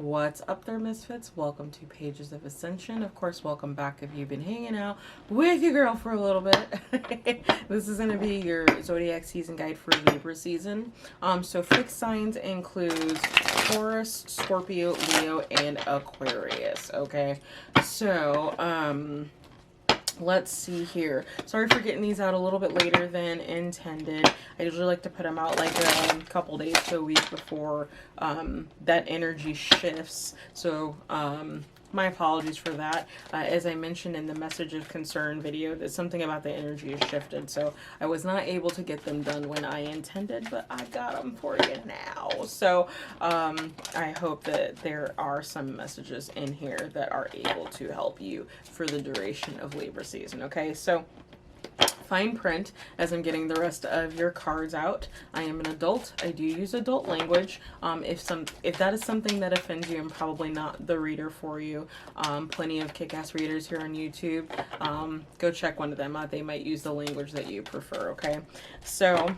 What's up there, misfits? Welcome to Pages of Ascension. Of course, welcome back if you've been hanging out with your girl for a little bit. This is going to be your zodiac season guide for Libra season. So fixed signs includes Taurus, Scorpio, Leo, and Aquarius. Okay, so let's see here. Sorry for getting these out a little bit later than intended. I usually like to put them out like a couple days to a week before that energy shifts. So my apologies for that. As I mentioned in the message of concern video, that something about the energy has shifted. So I was not able to get them done when I intended, but I got them for you now. So I hope that there are some messages in here that are able to help you for the duration of Libra season. Okay, so fine print as I'm getting the rest of your cards out. I am an adult. I do use adult language. If that is something that offends you, I'm probably not the reader for you. Plenty of kick-ass readers here on YouTube. Go check one of them out. They might use the language that you prefer, okay? So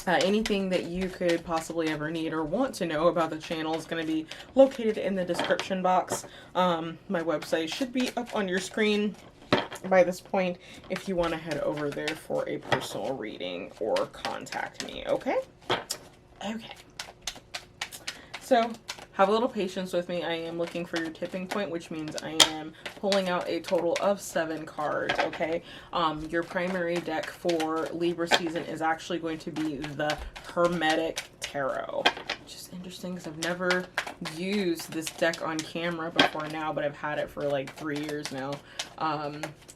anything that you could possibly ever need or want to know about the channel is going to be located in the description box. My website should be up on your screen by this point if you want to head over there for a personal reading or contact me. Okay, so have a little patience with me. I am looking for your tipping point, which means I am pulling out a total of 7 cards. Okay, your primary deck for Libra season is actually going to be the Hermetic Tarot, which is interesting because I've never used this deck on camera before now, but I've had it for like 3 years now.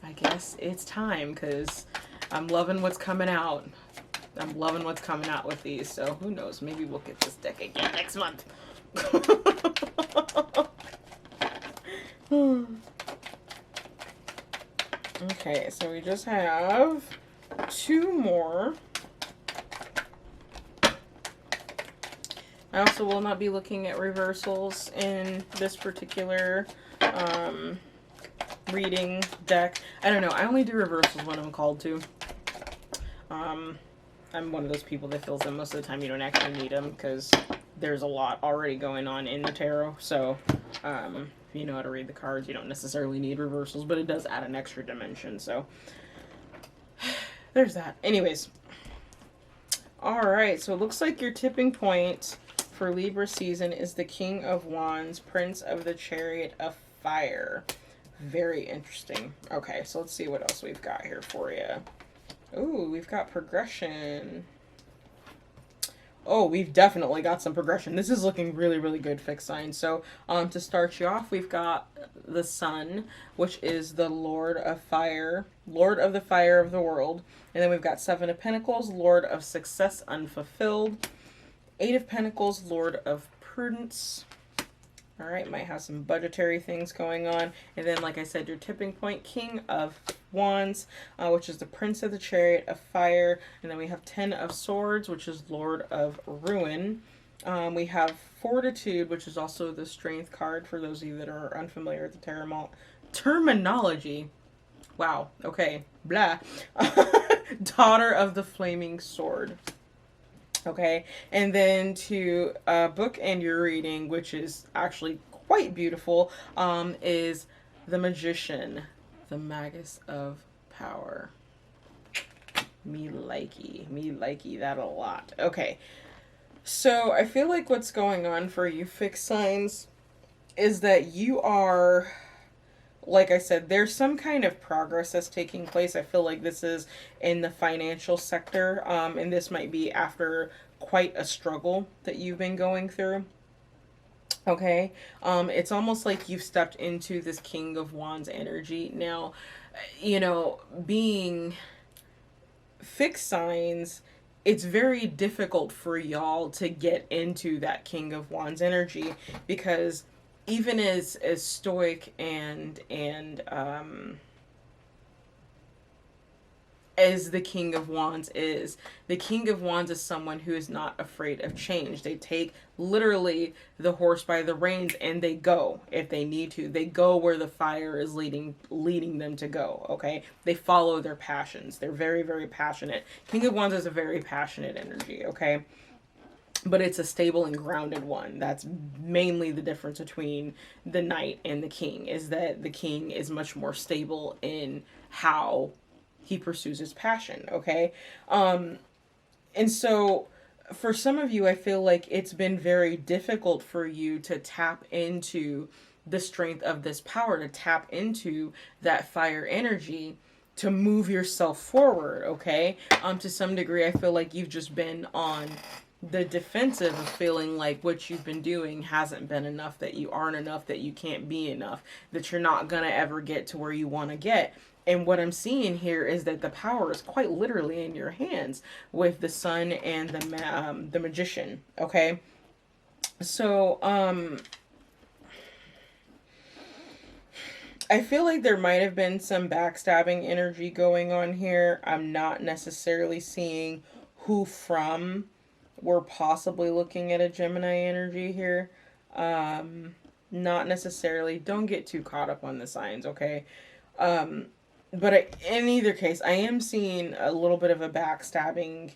I guess it's time because I'm loving what's coming out. I'm loving what's coming out with these, so who knows, maybe we'll get this deck again next month. Okay, so we just have 2 more. I also will not be looking at reversals in this particular reading deck. I don't know. I only do reversals when I'm called to. I'm one of those people that feels that most of the time you don't actually need them because there's a lot already going on in the tarot. So if you know how to read the cards, you don't necessarily need reversals, but it does add an extra dimension. So there's that. Anyways. Alright, so it looks like your tipping point for Libra season is the King of Wands, Prince of the Chariot of Fire. Very interesting. Okay, so let's see what else we've got here for you. Ooh, we've got progression. Oh, we've definitely got some progression. This is looking really, really good, fixed sign. So, to start you off, we've got the Sun, which is the Lord of Fire, Lord of the Fire of the world. And then we've got 7 of Pentacles, Lord of Success Unfulfilled. 8 of Pentacles, Lord of Prudence. All right, might have some budgetary things going on. And then, like I said, your tipping point, King of Wands, which is the Prince of the Chariot of Fire. And then we have 10 of Swords, which is Lord of Ruin. We have Fortitude, which is also the Strength card for those of you that are unfamiliar with the terminology. Wow, okay, blah. Daughter of the Flaming Sword. Okay, and then to bookend your reading, which is actually quite beautiful, is the Magician, the Magus of Power. Me likey that a lot. Okay, so I feel like what's going on for you fixed signs is that you are, like I said, there's some kind of progress that's taking place. I feel like this is in the financial sector, and this might be after quite a struggle that you've been going through. Okay, it's almost like you've stepped into this King of Wands energy. Now, you know, being fixed signs, it's very difficult for y'all to get into that King of Wands energy because even as stoic and as the King of Wands is, the King of Wands is someone who is not afraid of change. They take literally the horse by the reins and they go if they need to. They go where the fire is leading them to go, okay? They follow their passions. They're very, very passionate. King of Wands is a very passionate energy, okay? but it's a stable and grounded one. That's mainly the difference between the Knight and the King, is that the King is much more stable in how he pursues his passion, okay? And so for some of you, I feel like it's been very difficult for you to tap into the strength of this power, to tap into that fire energy, to move yourself forward, okay? To some degree, I feel like you've just been on the defensive of feeling like what you've been doing hasn't been enough, that you aren't enough, that you can't be enough, that you're not gonna ever get to where you want to get. And what I'm seeing here is that the power is quite literally in your hands with the Sun and the Magician, okay? So, I feel like there might have been some backstabbing energy going on here. I'm not necessarily seeing who from. We're possibly looking at a Gemini energy here. Not necessarily. Don't get too caught up on the signs, okay? But in either case, I am seeing a little bit of a backstabbing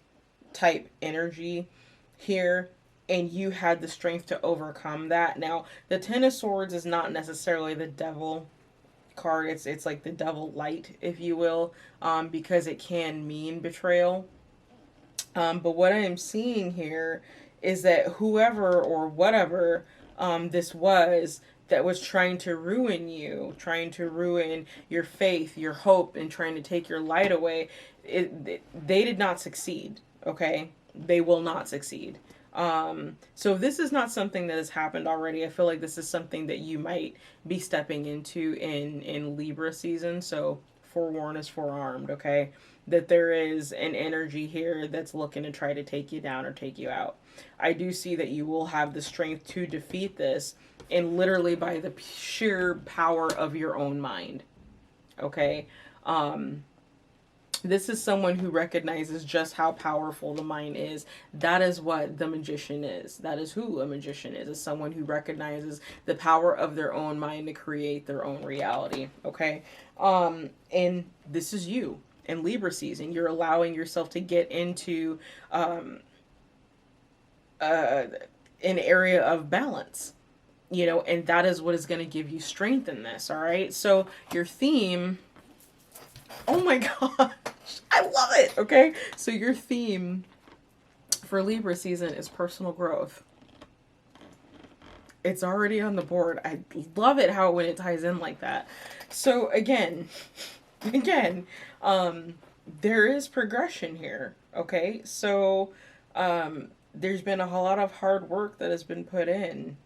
type energy here, and you had the strength to overcome that. Now, the Ten of Swords is not necessarily the devil card. It's like the devil light, if you will, because it can mean betrayal. But what I am seeing here is that whoever or whatever this was that was trying to ruin you, trying to ruin your faith, your hope, and trying to take your light away, they did not succeed, okay? They will not succeed. So if this is not something that has happened already, I feel like this is something that you might be stepping into in Libra season. So forewarned is forearmed, okay? That there is an energy here that's looking to try to take you down or take you out. I do see that you will have the strength to defeat this, and literally by the sheer power of your own mind, okay? This is someone who recognizes just how powerful the mind is. That is what the magician is. That is who a magician is someone who recognizes the power of their own mind to create their own reality, okay? And this is you. In Libra season, you're allowing yourself to get into an area of balance, you know, and that is what is going to give you strength in this, all right? So your theme, oh my gosh, I love it, okay? So your theme for Libra season is personal growth. It's already on the board. I love it how when it ties in like that. So again, there is progression here, okay? So, there's been a whole lot of hard work that has been put in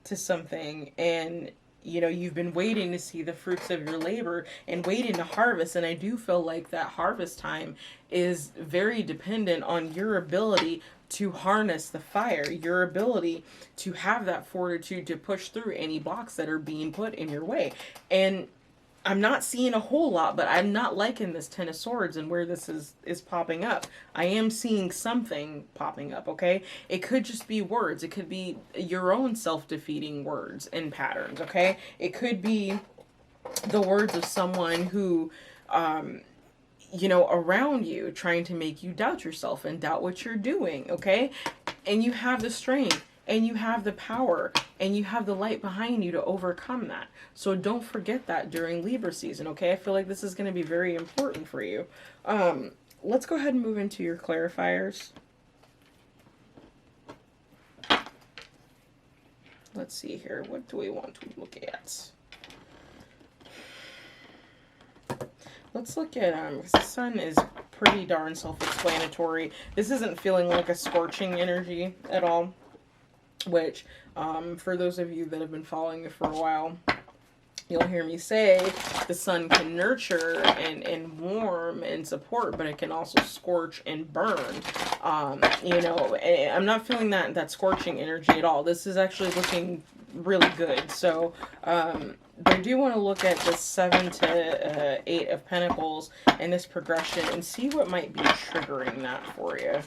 to something, and, you know, you've been waiting to see the fruits of your labor and waiting to harvest, and I do feel like that harvest time is very dependent on your ability to harness the fire, your ability to have that fortitude to push through any blocks that are being put in your way. And I'm not seeing a whole lot, but I'm not liking this Ten of Swords and where this is popping up. I am seeing something popping up, okay? It could just be words. It could be your own self-defeating words and patterns, okay? It could be the words of someone who, you know, around you, trying to make you doubt yourself and doubt what you're doing, okay? And you have the strength, and you have the power, and you have the light behind you to overcome that. So don't forget that during Libra season, okay? I feel like this is going to be very important for you. Let's go ahead and move into your clarifiers. Let's see here. What do we want to look at? Let's look at, the sun is pretty darn self-explanatory. This isn't feeling like a scorching energy at all. Which, for those of you that have been following me for a while, you'll hear me say the sun can nurture and warm and support, but it can also scorch and burn. You know, I'm not feeling that scorching energy at all. This is actually looking really good. So, I do want to look at the 7 to 8 of Pentacles and this progression and see what might be triggering that for you.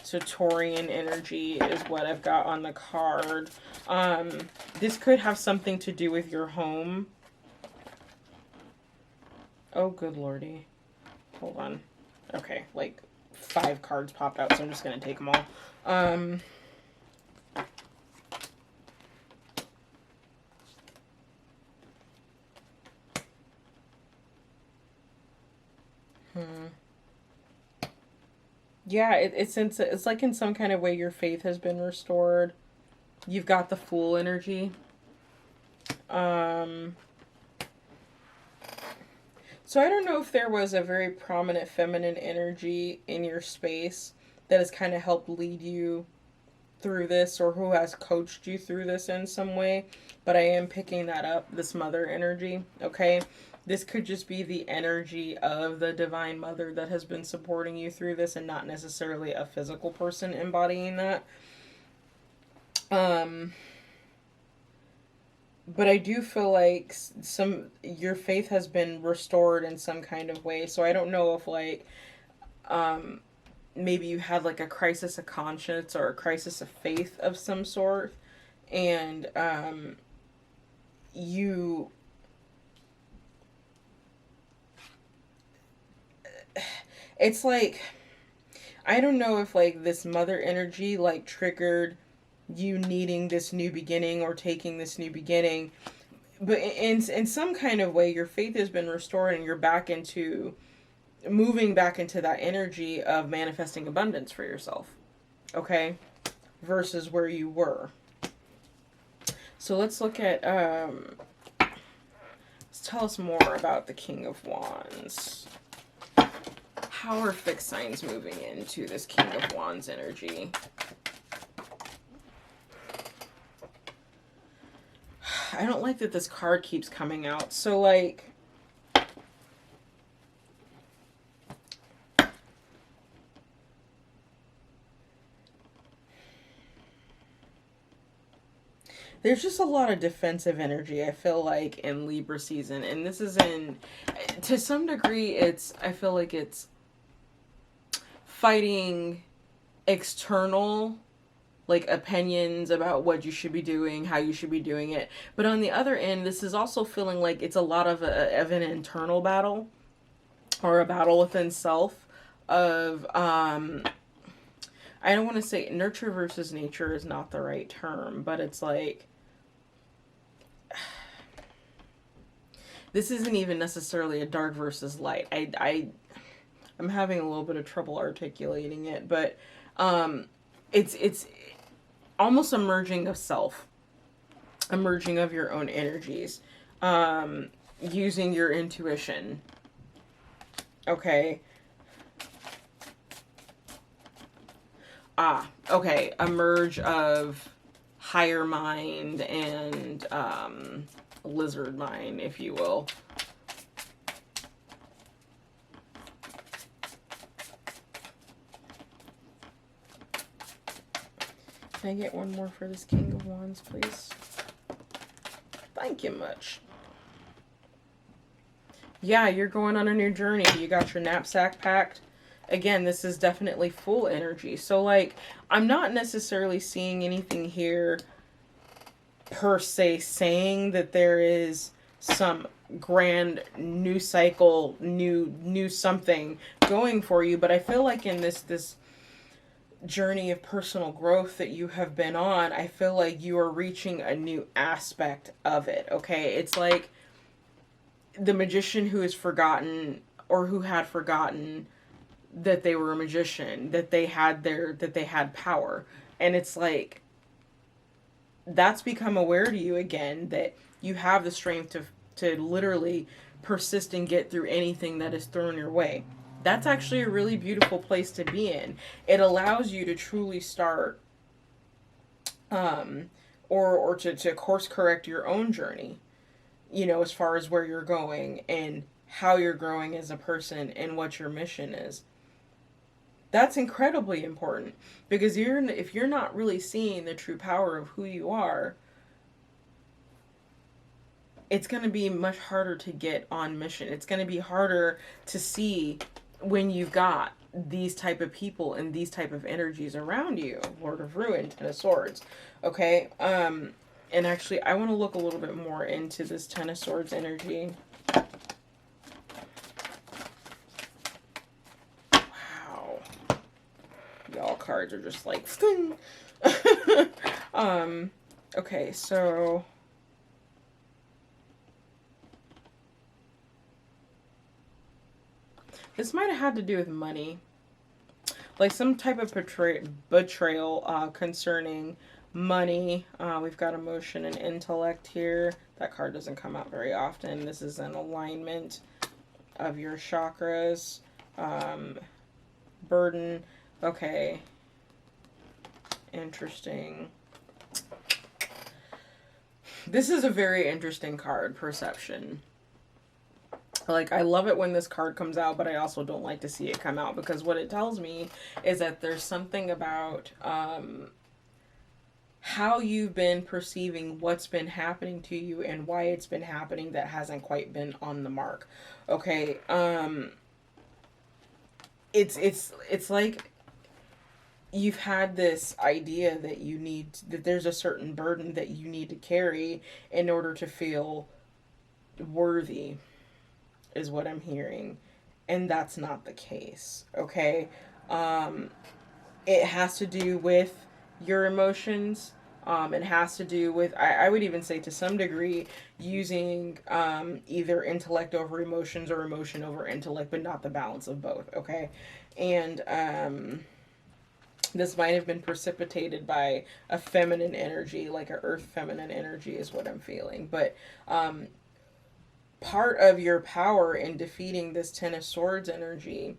So Taurian energy is what I've got on the card. This could have something to do with your home. Oh, good lordy. Hold on. Okay, like 5 cards popped out, so I'm just going to take them all. Yeah, it's like in some kind of way your faith has been restored. You've got the Fool energy. So I don't know if there was a very prominent feminine energy in your space that has kind of helped lead you through this, or who has coached you through this in some way, but I am picking that up, this mother energy, okay? This could just be the energy of the Divine Mother that has been supporting you through this, and not necessarily a physical person embodying that. But I do feel like your faith has been restored in some kind of way. So I don't know if like maybe you had like a crisis of conscience or a crisis of faith of some sort, and it's like, I don't know if like this mother energy like triggered you needing this new beginning or taking this new beginning, but in some kind of way your faith has been restored and you're moving back into that energy of manifesting abundance for yourself, okay, versus where you were. So let's look at let's tell us more about the King of Wands. How are fixed signs moving into this King of Wands energy? I don't like that this card keeps coming out. So, like, there's just a lot of defensive energy, I feel like, in Libra season. And this is to some degree, I feel like it's fighting external like opinions about what you should be doing, how you should be doing it. But on the other end, this is also feeling like it's a lot of an internal battle, or a battle within self of, I don't want to say nurture versus nature is not the right term, but it's like, this isn't even necessarily a dark versus light. I'm having a little bit of trouble articulating it, but it's almost a merging of self, a merging of your own energies, using your intuition. Okay. Okay. A merge of higher mind and lizard mind, if you will. Can I get one more for this King of Wands, please? Thank you much. Yeah, you're going on a new journey. You got your knapsack packed. Again, this is definitely full energy. So, like, I'm not necessarily seeing anything here per se saying that there is some grand new cycle, new something going for you. But I feel like in this journey of personal growth that you have been on, I feel like you are reaching a new aspect of it, okay? It's like the magician who has forgotten, or who had forgotten that they were a magician, that they had power. And it's like, that's become aware to you again, that you have the strength to literally persist and get through anything that is thrown your way. That's actually a really beautiful place to be in. It allows you to truly start, or to course correct your own journey, you know, as far as where you're going and how you're growing as a person and what your mission is. That's incredibly important, because if you're not really seeing the true power of who you are, it's going to be much harder to get on mission. It's going to be harder to see when you've got these type of people and these type of energies around you. Lord of Ruin, Ten of Swords. Okay. And actually, I want to look a little bit more into this Ten of Swords energy. Wow. cards are just like, okay, so this might have had to do with money. Like some type of betrayal concerning money. We've got emotion and intellect here. That card doesn't come out very often. This is an alignment of your chakras. Burden. Okay. Interesting. This is a very interesting card, perception. Like, I love it when this card comes out, but I also don't like to see it come out, because what it tells me is that there's something about how you've been perceiving what's been happening to you and why it's been happening that hasn't quite been on the mark. Okay, it's like you've had this idea that that there's a certain burden that you need to carry in order to feel worthy, is what I'm hearing. And that's not the case, okay? It has to do with your emotions. It has to do with, I would even say to some degree, using either intellect over emotions or emotion over intellect, but not the balance of both, okay? And this might have been precipitated by a feminine energy, like a earth feminine energy is what I'm feeling. But part of your power in defeating this Ten of Swords energy,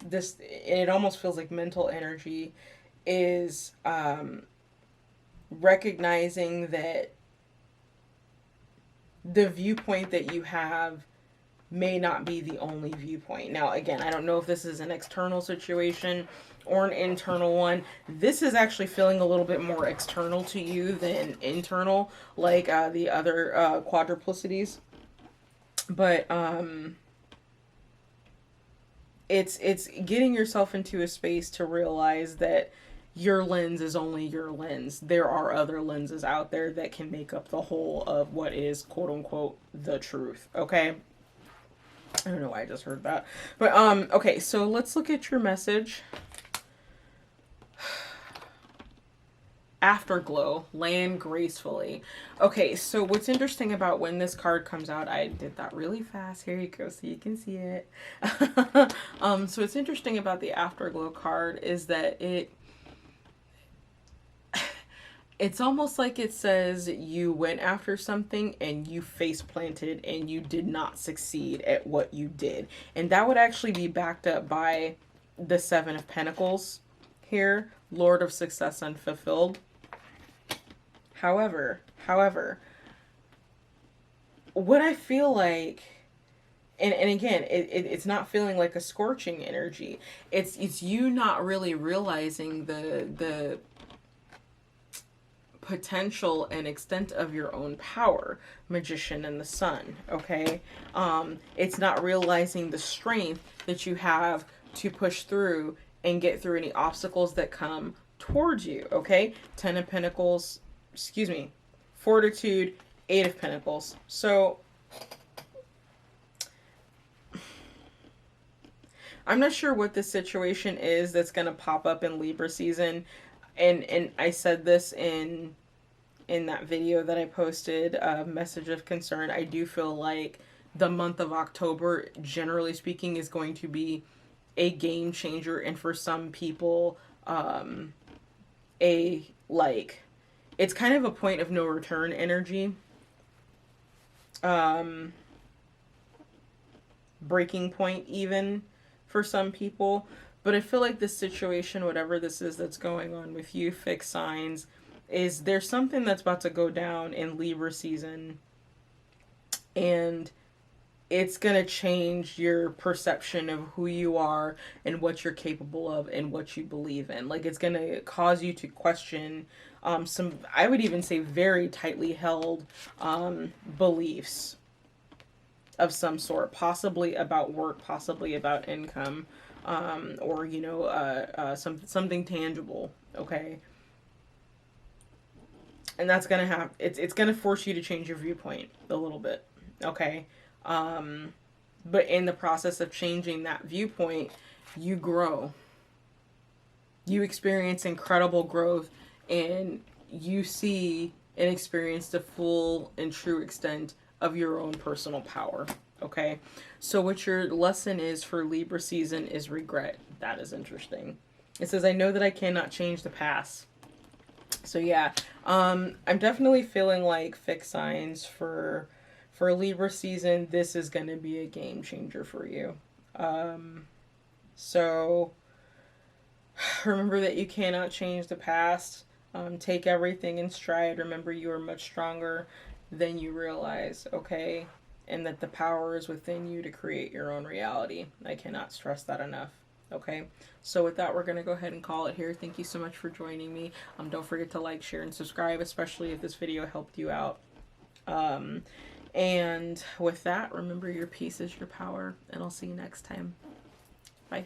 it almost feels like mental energy, is recognizing that the viewpoint that you have may not be the only viewpoint. Now, again, I don't know if this is an external situation or an internal one. This is actually feeling a little bit more external to you than internal, like the other quadruplicities. But it's getting yourself into a space to realize that your lens is only your lens. There are other lenses out there that can make up the whole of what is, quote unquote, the truth. Okay? I don't know why I just heard that. But okay, so let's look at your message. Afterglow, land gracefully. Okay, so what's interesting about when this card comes out, I did that really fast. Here you go, so you can see it. So what's interesting about the Afterglow card is that it's almost like it says you went after something and you face planted and you did not succeed at what you did. And that would actually be backed up by the Seven of Pentacles here, Lord of Success Unfulfilled. However, what I feel like, and again, it's not feeling like a scorching energy. It's you not really realizing the potential and extent of your own power, Magician and the Sun, okay? It's not realizing the strength that you have to push through and get through any obstacles that come towards you, okay? Ten of Pentacles, Fortitude, Eight of Pentacles. So I'm not sure what this situation is that's going to pop up in Libra season. And I said this in that video that I posted, Message of Concern. I do feel like the month of October, generally speaking, is going to be a game changer, and for some people, it's kind of a point of no return energy. Breaking point even for some people. But I feel like this situation, whatever this is that's going on with you, fixed signs, is there's something that's about to go down in Libra season. And it's going to change your perception of who you are and what you're capable of and what you believe in. Like, it's going to cause you to question some, I would even say, very tightly held beliefs of some sort, possibly about work, possibly about income, or, you know, something tangible, okay? And that's going to have, it's going to force you to change your viewpoint a little bit, okay? But in the process of changing that viewpoint, you grow. You experience incredible growth, and you see and experience the full and true extent of your own personal power. Okay, so what your lesson is for Libra season is regret. That is interesting. It says, I know that I cannot change the past. So yeah, I'm definitely feeling like fixed signs for Libra season. This is going to be a game changer for you. So remember that you cannot change the past. Take everything in stride. Remember, you are much stronger than you realize, okay? And that the power is within you to create your own reality. I cannot stress that enough. Okay, so with that, we're going to go ahead and call it here. Thank you so much for joining me. Don't forget to like, share, and subscribe, especially if this video helped you out. And with that, remember, your peace is your power, and I'll see you next time. Bye.